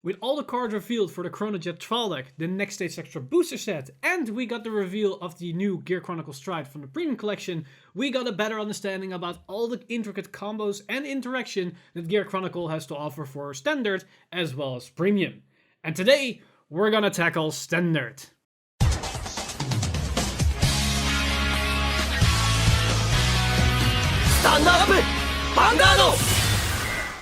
With all the cards revealed for the Chronojet trial deck, the Nextage extra booster set, and we got the reveal of the new Gear Chronicle Stride from the premium collection, we got a better understanding about all the intricate combos and interaction that Gear Chronicle has to offer for standard as well as premium. And today, we're gonna tackle standard. Stand up! Vanguard!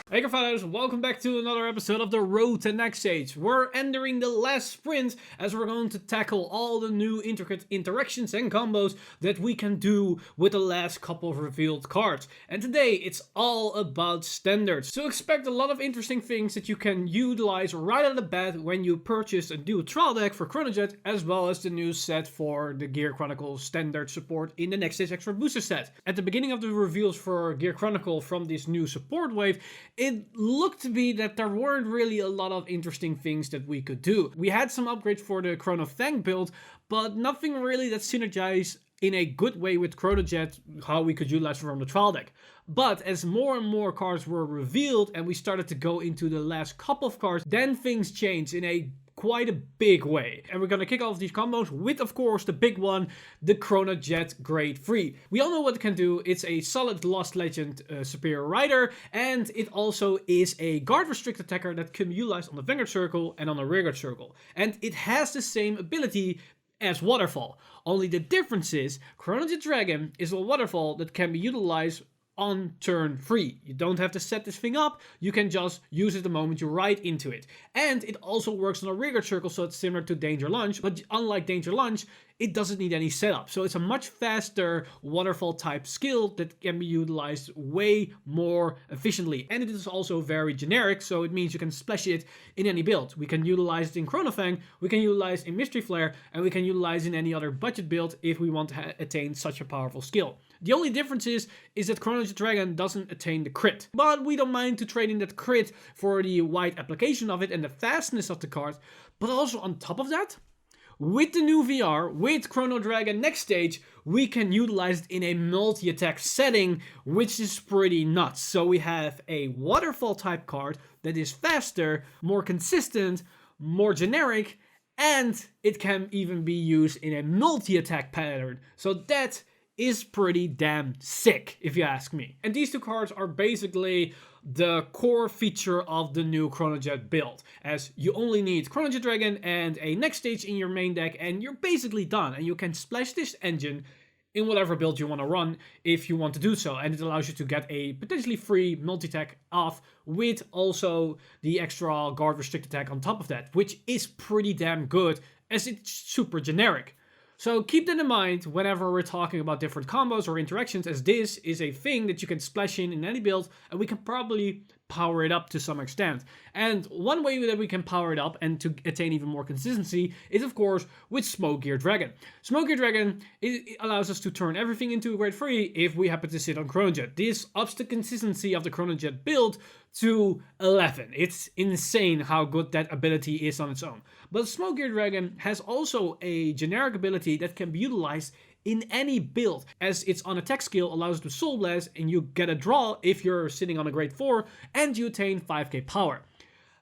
Hey Cardfighters, welcome back to another episode of the Road to Nextage. We're entering the last sprint as we're going to tackle all the new intricate interactions and combos that we can do with the last couple of revealed cards. And today it's all about standards. So expect a lot of interesting things that you can utilize right out of the bat when you purchase a new trial deck for Chronojet, as well as the new set for the Gear Chronicle standard support in the Nextage extra booster set. At the beginning of the reveals for Gear Chronicle from this new support wave, it looked to be that there weren't really a lot of interesting things that we could do. We had some upgrades for the Chrono Fang build, but nothing really that synergized in a good way with Chronojet, how we could utilize from the trial deck. But as more and more cards were revealed and we started to go into the last couple of cards, then things changed in a quite a big way. And we're gonna kick off these combos with, of course, the big one, the Chronojet Grade 3. We all know what it can do. It's a solid Lost Legend superior rider, and it also is a guard restrict attacker that can be utilized on the Vanguard circle and on the rearguard circle. And it has the same ability as Waterfall. Only the difference is Chronojet Dragon is a waterfall that can be utilized on turn 3. You don't have to set this thing up, you can just use it the moment you ride into it. And it also works on a rearguard circle, so it's similar to Danger Lunge, but unlike Danger Lunge, it doesn't need any setup. So it's a much faster waterfall type skill that can be utilized way more efficiently. And it is also very generic, so it means you can splash it in any build. We can utilize it in Chrono Fang, we can utilize it in Mystery Flare, and we can utilize it in any other budget build if we want to attain such a powerful skill. The only difference is that Chronojet Dragon doesn't attain the crit. But we don't mind to trade in that crit for the wide application of it and the fastness of the card. But also on top of that, with the new VR, with Chrono Dragon Nextage, we can utilize it in a multi-attack setting, which is pretty nuts. So we have a waterfall type card that is faster, more consistent, more generic, and it can even be used in a multi-attack pattern. So that is pretty damn sick, if you ask me. And these two cards are basically the core feature of the new Chronojet build, as you only need Chronojet Dragon and a Nextage in your main deck, and you're basically done, and you can splash this engine in whatever build you want to run if you want to do so, and it allows you to get a potentially free multi-attack off with also the extra guard restrict attack on top of that, which is pretty damn good as it's super generic. So keep that in mind whenever we're talking about different combos or interactions, as this is a thing that you can splash in any build, and we can probably power it up to some extent. And one way that we can power it up and to attain even more consistency is, of course, with Smoke Gear Dragon. Smoke Gear Dragon, it allows us to turn everything into a grade 3 if we happen to sit on Chronojet. This ups the consistency of the Chronojet build to 11. It's insane how good that ability is on its own. But Smoke Gear Dragon has also a generic ability that can be utilized in any build, as its on attack skill allows you to Soul Blast and you get a draw if you're sitting on a grade 4 and you attain 5k power.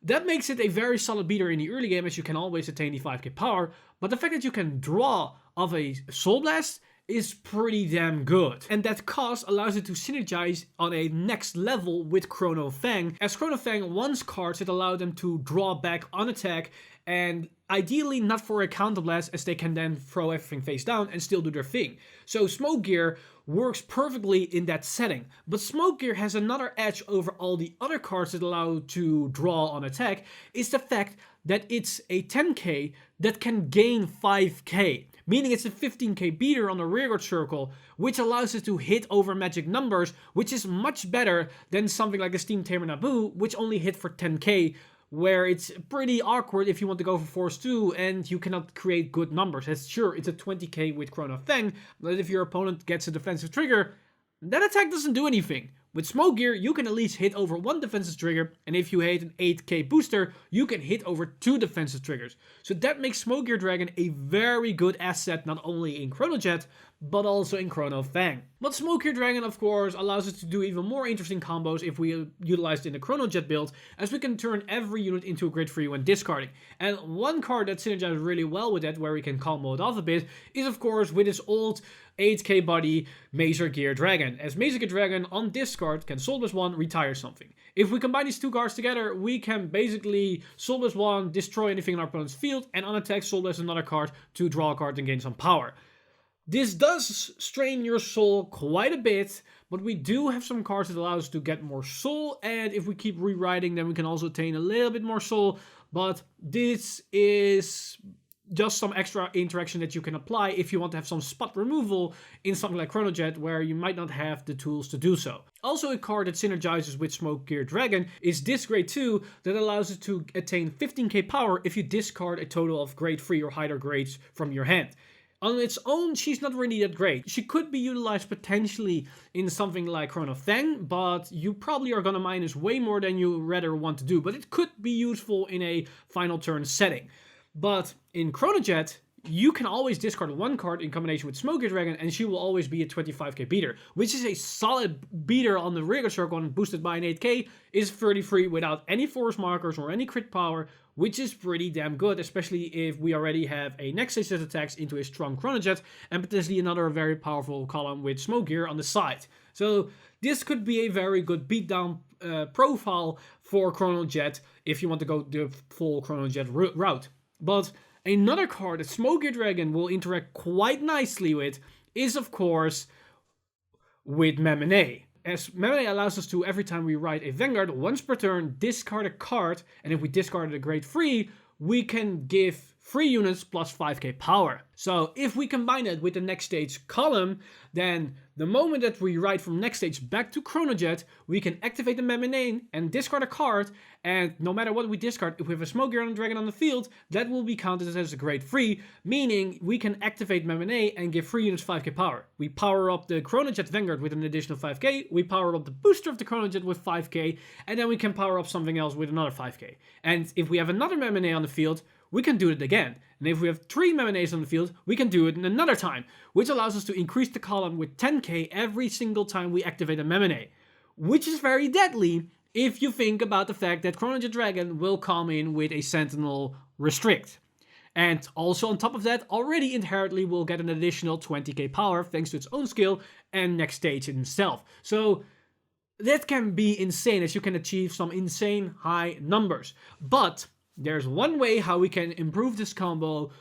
That makes it a very solid beater in the early game, as you can always attain the 5k power, but the fact that you can draw of a Soul Blast is pretty damn good. And that cost allows it to synergize on a next level with Chrono Fang, as Chrono Fang wants cards that allow them to draw back on attack, and ideally not for a counter blast, as they can then throw everything face down and still do their thing. So Smoke Gear works perfectly in that setting. But Smoke Gear has another edge over all the other cards that allow to draw on attack, is the fact that it's a 10k that can gain 5k. Meaning it's a 15k beater on the rearguard circle, which allows it to hit over magic numbers, which is much better than something like a Steam Tamer Naboo, which only hit for 10k, where it's pretty awkward if you want to go for Force 2 and you cannot create good numbers. It's sure, it's a 20k with Chrono Fang, but if your opponent gets a defensive trigger, that attack doesn't do anything. With Smoke Gear, you can at least hit over 1 defensive trigger, and if you hit an 8k booster, you can hit over 2 defensive triggers. So that makes Smoke Gear Dragon a very good asset not only in Chronojet, but also in Chrono Fang. But Smoke Gear Dragon, of course, allows us to do even more interesting combos if we utilize it in the Chronojet build, as we can turn every unit into a grid free when discarding. And one card that synergizes really well with that, where we can combo it off a bit, is of course with his old 8k buddy Mazer Gear Dragon, as Mazer Gear Dragon on discard can Soul Blast 1 retire something. If we combine these two cards together, we can basically Soul Blast 1, destroy anything in our opponent's field, and on attack Soul Blast another card to draw a card and gain some power. This does strain your soul quite a bit, but we do have some cards that allow us to get more soul, and if we keep rewriting, then we can also attain a little bit more soul, but this is just some extra interaction that you can apply if you want to have some spot removal in something like Chronojet, where you might not have the tools to do so. Also, a card that synergizes with Smoke Gear Dragon is this grade 2 that allows it to attain 15k power if you discard a total of grade 3 or higher grades from your hand. On its own, she's not really that great. She could be utilized potentially in something like Chrono Fang, but you probably are gonna minus way more than you rather want to do. But it could be useful in a final turn setting. But in Chronojet, you can always discard 1 card in combination with Smoke Gear Dragon, and she will always be a 25k beater, which is a solid beater on the rearguard circle, and boosted by an 8k is 33 without any force markers or any crit power, which is pretty damn good, especially if we already have a Nextage that attacks into a strong Chronojet, and potentially another very powerful column with Smoke Gear on the side. So this could be a very good beatdown profile for Chronojet if you want to go the full Chronojet route. But another card that Smoke Gear Dragon will interact quite nicely with is, of course, with Memonet. As Memonet allows us to, every time we write a Vanguard, once per turn, discard a card, and if we discarded a grade 3, we can give 3 units plus 5k power. So if we combine it with the Nextage column, then the moment that we write from Nextage back to Chronojet, we can activate the Memonet and discard a card, and no matter what we discard, if we have a Smoke Gear Dragon on the field, that will be counted as a grade 3, meaning we can activate Memonet and give 3 units 5k power. We power up the Chronojet Vanguard with an additional 5k, we power up the booster of the Chronojet with 5k, and then we can power up something else with another 5k. And if we have another Memonet on the field, we can do it again. And if we have 3 Memonets on the field, we can do it another time, which allows us to increase the column with 10k every single time we activate a Memonet, which is very deadly if you think about the fact that Chronojet Dragon will come in with a Sentinel Restrict. And also on top of that, already inherently will get an additional 20k power thanks to its own skill and Nextage himself. So that can be insane, as you can achieve some insane high numbers. But there's one way how we can improve this combo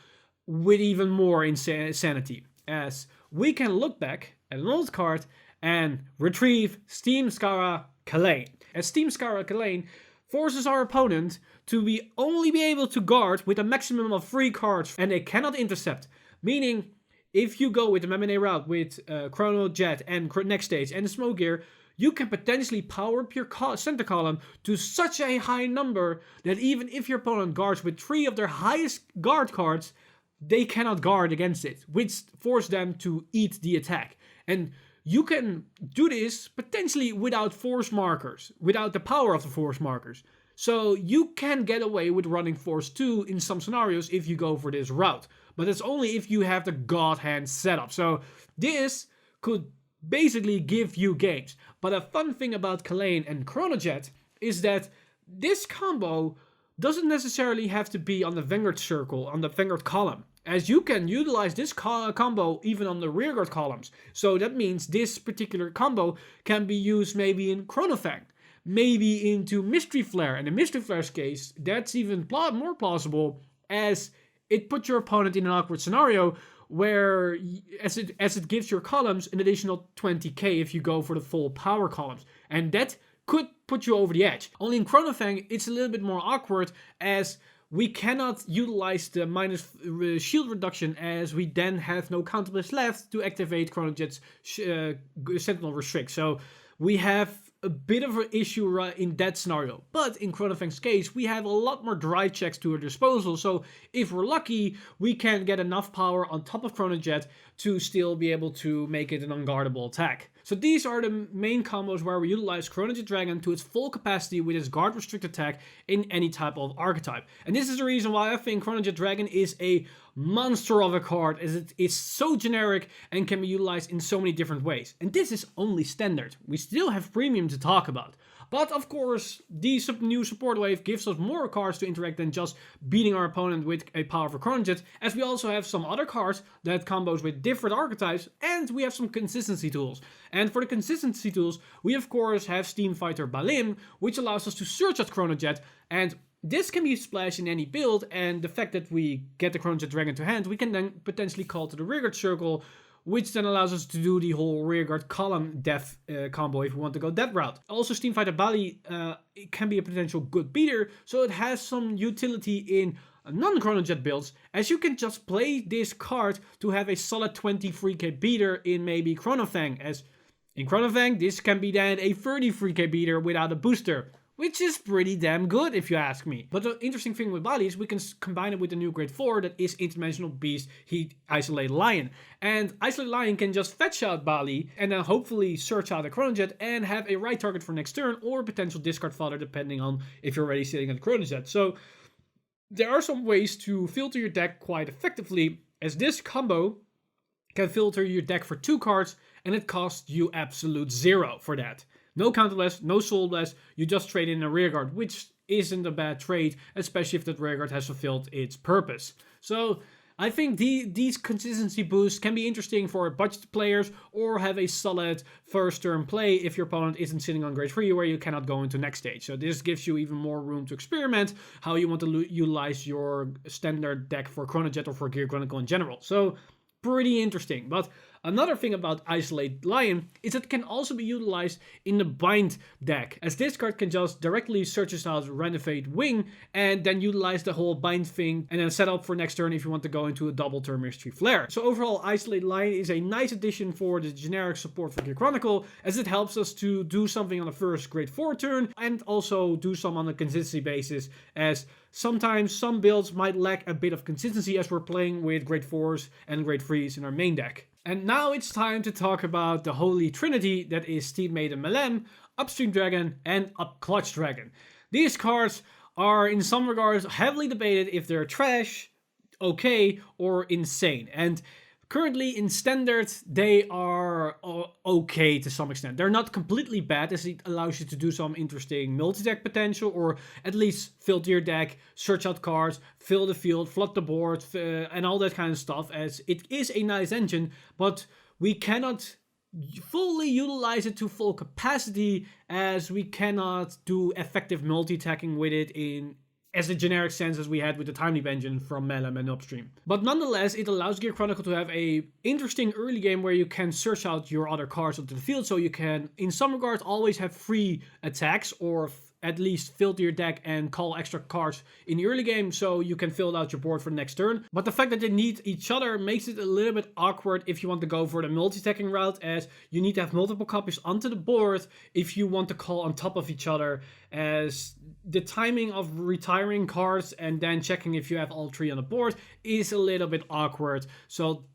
with even more insanity, as we can look back at an old card and retrieve Steam Skara Kalain. As Steam Skara Kalain forces our opponent to only be able to guard with a maximum of 3 cards, and they cannot intercept. Meaning, if you go with the Memonet route with Chronojet and Nextage and Smoke Gear, you can potentially power up your center column to such a high number that even if your opponent guards with 3 of their highest guard cards, they cannot guard against it, which forces them to eat the attack. And you can do this potentially without force markers, without the power of the force markers. So you can get away with running Force 2 in some scenarios if you go for this route. But it's only if you have the God Hand setup. So this could basically give you games. But a fun thing about Kalain and Chronojet is that this combo doesn't necessarily have to be on the Vanguard circle, on the Vanguard column, as you can utilize this combo even on the rearguard columns. So that means this particular combo can be used maybe in Chrono Fang, maybe into Mystery Flare. And in Mystery Flare's case, that's even more plausible, as it puts your opponent in an awkward scenario where as it gives your columns an additional 20k if you go for the full power columns. And that could put you over the edge. Only in Chrono Fang, it's a little bit more awkward, as we cannot utilize the minus shield reduction, as we then have no counterblast left to activate Chronojet's Sentinel Restrict. So we have a bit of an issue in that scenario. But in Chrono Fang's case, we have a lot more drive checks to our disposal. So if we're lucky, we can get enough power on top of Chronojet to still be able to make it an unguardable attack. So these are the main combos where we utilize Chronojet Dragon to its full capacity with its guard restrict attack in any type of archetype. And this is the reason why I think Chronojet Dragon is a monster of a card, as it is so generic and can be utilized in so many different ways. And this is only standard. We still have premium to talk about. But of course, the new support wave gives us more cards to interact than just beating our opponent with a powerful Chronojet, as we also have some other cards that combos with different archetypes, and we have some consistency tools. And for the consistency tools, we of course have Steam Fighter Balim, which allows us to search out Chronojet, and this can be splashed in any build, and the fact that we get the Chronojet Dragon to hand, we can then potentially call to the Rearguard Circle, which then allows us to do the whole Rearguard column death combo if we want to go that route. Also, Steam Fighter Bali it can be a potential good beater, so it has some utility in non-Chronojet builds, as you can just play this card to have a solid 23k beater in maybe Chrono Fang, as in Chrono Fang this can be then a 33k beater without a booster, which is pretty damn good if you ask me. But the interesting thing with Bali is we can combine it with the new grade 4 that is Interdimensional Beast Heat Isolate Lion. And Isolate Lion can just fetch out Bali and then hopefully search out a Chronojet and have a right target for next turn or potential discard fodder depending on if you're already sitting on Chronojet. So there are some ways to filter your deck quite effectively, as this combo can filter your deck for 2 cards and it costs you absolute 0 for that. No counterblast, no soul blast, you just trade in a rearguard, which isn't a bad trade, especially if that rearguard has fulfilled its purpose. So I think these consistency boosts can be interesting for budget players or have a solid first turn play if your opponent isn't sitting on grade 3 where you cannot go into next stage. So this gives you even more room to experiment how you want to utilize your standard deck for Chronojet or for Gear Chronicle in general. So pretty interesting. But another thing about Isolate Lion is it can also be utilized in the Bind deck, as this card can just directly search out Renovate Wing and then utilize the whole Bind thing and then set up for next turn if you want to go into a double turn Mystery Flare. So overall, Isolate Lion is a nice addition for the generic support for Gear Chronicle, as it helps us to do something on the first grade 4 turn and also do some on a consistency basis, as sometimes some builds might lack a bit of consistency as we're playing with grade 4s and grade 3s in our main deck. And now it's time to talk about the Holy Trinity that is Steam Maiden Melem, Upstream Dragon, and Up Clutch Dragon. These cards are in some regards heavily debated if they're trash, okay, or insane. And currently in standard, they are okay to some extent. They're not completely bad, as it allows you to do some interesting multi-deck potential, or at least filter your deck, search out cards, fill the field, flood the board, and all that kind of stuff, as it is a nice engine, but we cannot fully utilize it to full capacity, as we cannot do effective multi-attacking with it in as a generic sense as we had with the Time Leap engine from Melem and Upstream. But nonetheless, it allows Gear Chronicle to have a interesting early game where you can search out your other cards onto the field, so you can, in some regards, always have free attacks, or at least filter your deck and call extra cards in the early game so you can fill out your board for the next turn. But the fact that they need each other makes it a little bit awkward if you want to go for the multi-attacking route, as you need to have multiple copies onto the board if you want to call on top of each other, as the timing of retiring cards and then checking if you have all 3 on the board is a little bit awkward. So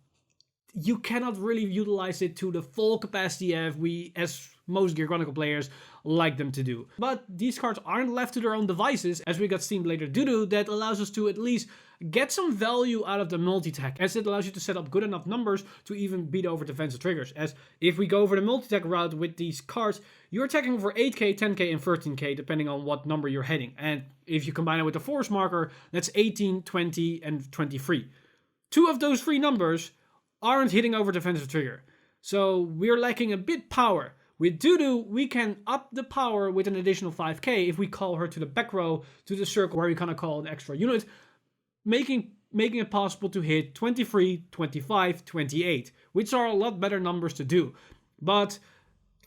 you cannot really utilize it to the full capacity as most Gear Chronicle players like them to do. But these cards aren't left to their own devices, as we got Steam Blader Doodoo that allows us to at least get some value out of the multi-attack, as it allows you to set up good enough numbers to even beat over defensive triggers. As if we go over the multi-attack route with these cards, you're attacking for 8k, 10k, and 13k, depending on what number you're hitting. And if you combine it with the force marker, that's 18, 20, and 23. 2 of those 3 numbers aren't hitting over defensive trigger. So we're lacking a bit power. With Doodoo, we can up the power with an additional 5k if we call her to the back row, to the circle where we kind of call an extra unit, making it possible to hit 23, 25, 28, which are a lot better numbers to do. But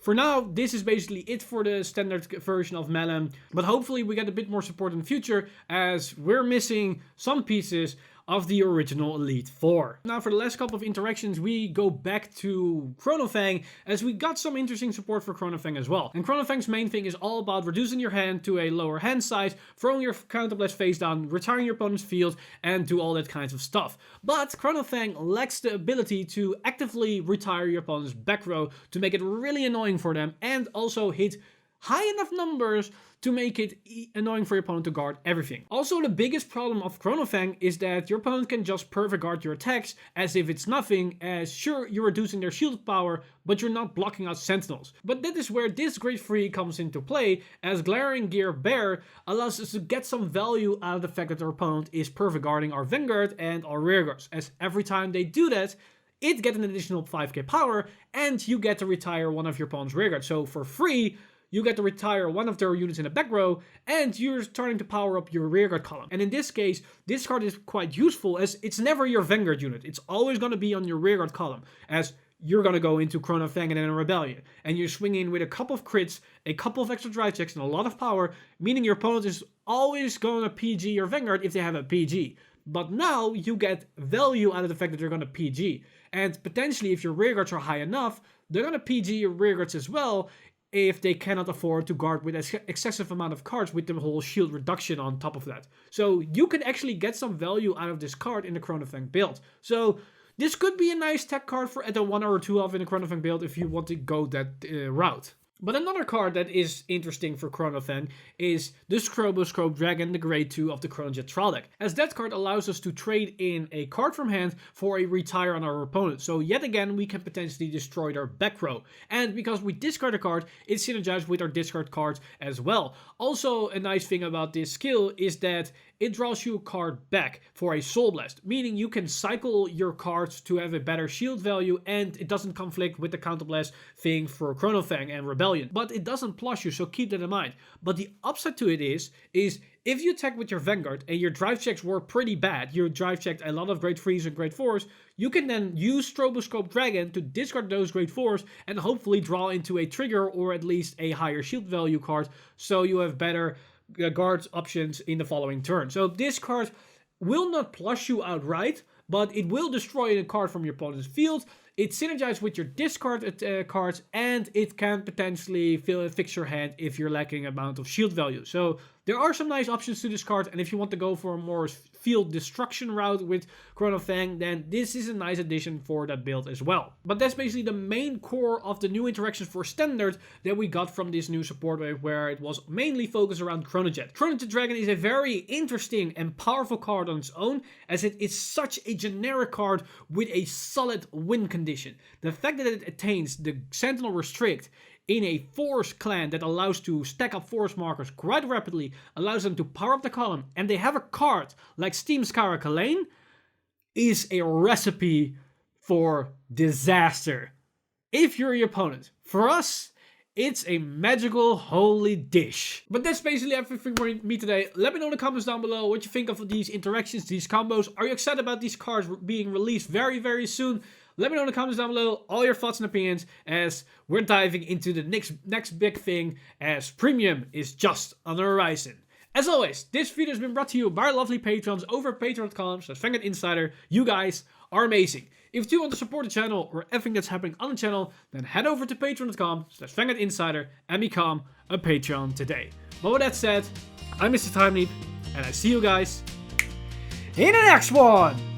for now, this is basically it for the standard version of Melem, but hopefully we get a bit more support in the future, as we're missing some pieces of the original Elite Four. Now for the last couple of interactions, we go back to Chrono Fang, as we got some interesting support for Chrono Fang as well. And Chrono Fang's main thing is all about reducing your hand to a lower hand size, throwing your counterblast face down, retiring your opponent's field, and do all that kinds of stuff. But Chrono Fang lacks the ability to actively retire your opponent's back row to make it really annoying for them, and also hit high enough numbers to make it annoying for your opponent to guard everything. Also, the biggest problem of Chrono Fang is that your opponent can just perfect guard your attacks as if it's nothing, as sure, you're reducing their shield power, but you're not blocking out sentinels. But that is where this Grade 3 comes into play, as Glaring Gear Bear allows us to get some value out of the fact that our opponent is perfect guarding our Vanguard and our rearguards, as every time they do that, it gets an additional 5k power, and you get to retire one of your opponent's rearguards. So for free, you get to retire one of their units in the back row, and you're starting to power up your rearguard column. And in this case, this card is quite useful, as it's never your Vanguard unit. It's always going to be on your rearguard column, as you're going to go into Chrono Fang and then a Rebellion. And you're swinging with a couple of crits, a couple of extra drive checks, and a lot of power, meaning your opponent is always going to PG your Vanguard if they have a PG. But now you get value out of the fact that they're going to PG. And potentially, if your rearguards are high enough, they're going to PG your rearguards as well, if they cannot afford to guard with an excessive amount of cards with the whole shield reduction on top of that. So you can actually get some value out of this card in the Chrono Fang build. So this could be a nice tech card for at a 1 or 2 of in the Chrono Fang build if you want to go that route. But another card that is interesting for Chrono Fang is the Stroboscope Dragon, the Grade 2 of the Chronojet trial deck, as that card allows us to trade in a card from hand for a retire on our opponent. So yet again, we can potentially destroy their back row. And because we discard a card, it synergizes with our discard cards as well. Also, a nice thing about this skill is that it draws you a card back for a Soul Blast, meaning you can cycle your cards to have a better shield value, and it doesn't conflict with the Counterblast thing for Chrono Fang and Rebellion. But it doesn't plus you, so keep that in mind. But the upside to it is if you attack with your Vanguard and your drive checks were pretty bad, you drive checked a lot of Grade 3s and Grade 4s, you can then use Stroboscope Dragon to discard those Grade 4s and hopefully draw into a trigger or at least a higher shield value card, so you have better guard options in the following turn. So this card will not plus you outright, but it will destroy a card from your opponent's field. It synergizes with your discard cards, and it can potentially fix your hand if you're lacking amount of shield value. So there are some nice options to this card, and if you want to go for a more field destruction route with Chrono Fang, then this is a nice addition for that build as well. But that's basically the main core of the new interactions for Standard that we got from this new support wave, where it was mainly focused around Chronojet. Chronojet Dragon is a very interesting and powerful card on its own, as it is such a generic card with a solid win condition. The fact that it attains the Sentinel Restrict in a Force clan that allows to stack up Force markers quite rapidly, allows them to power up the column, and they have a card like Steam Skara Kalane, is a recipe for disaster if you're your opponent. For us, it's a magical holy dish. But that's basically everything for me today. Let me know in the comments down below what you think of these interactions, these combos. Are you excited about these cards being released very, very soon? Let me know in the comments down below all your thoughts and opinions, as we're diving into the next big thing, as Premium is just on the horizon. As always, this video has been brought to you by our lovely patrons over at patreon.com/VanguardInsider. You guys are amazing. If you want to support the channel or everything that's happening on the channel, then head over to patreon.com/VanguardInsider and become a Patreon today. But with that said, I'm Mr. Time Leap, and I see you guys in the next one!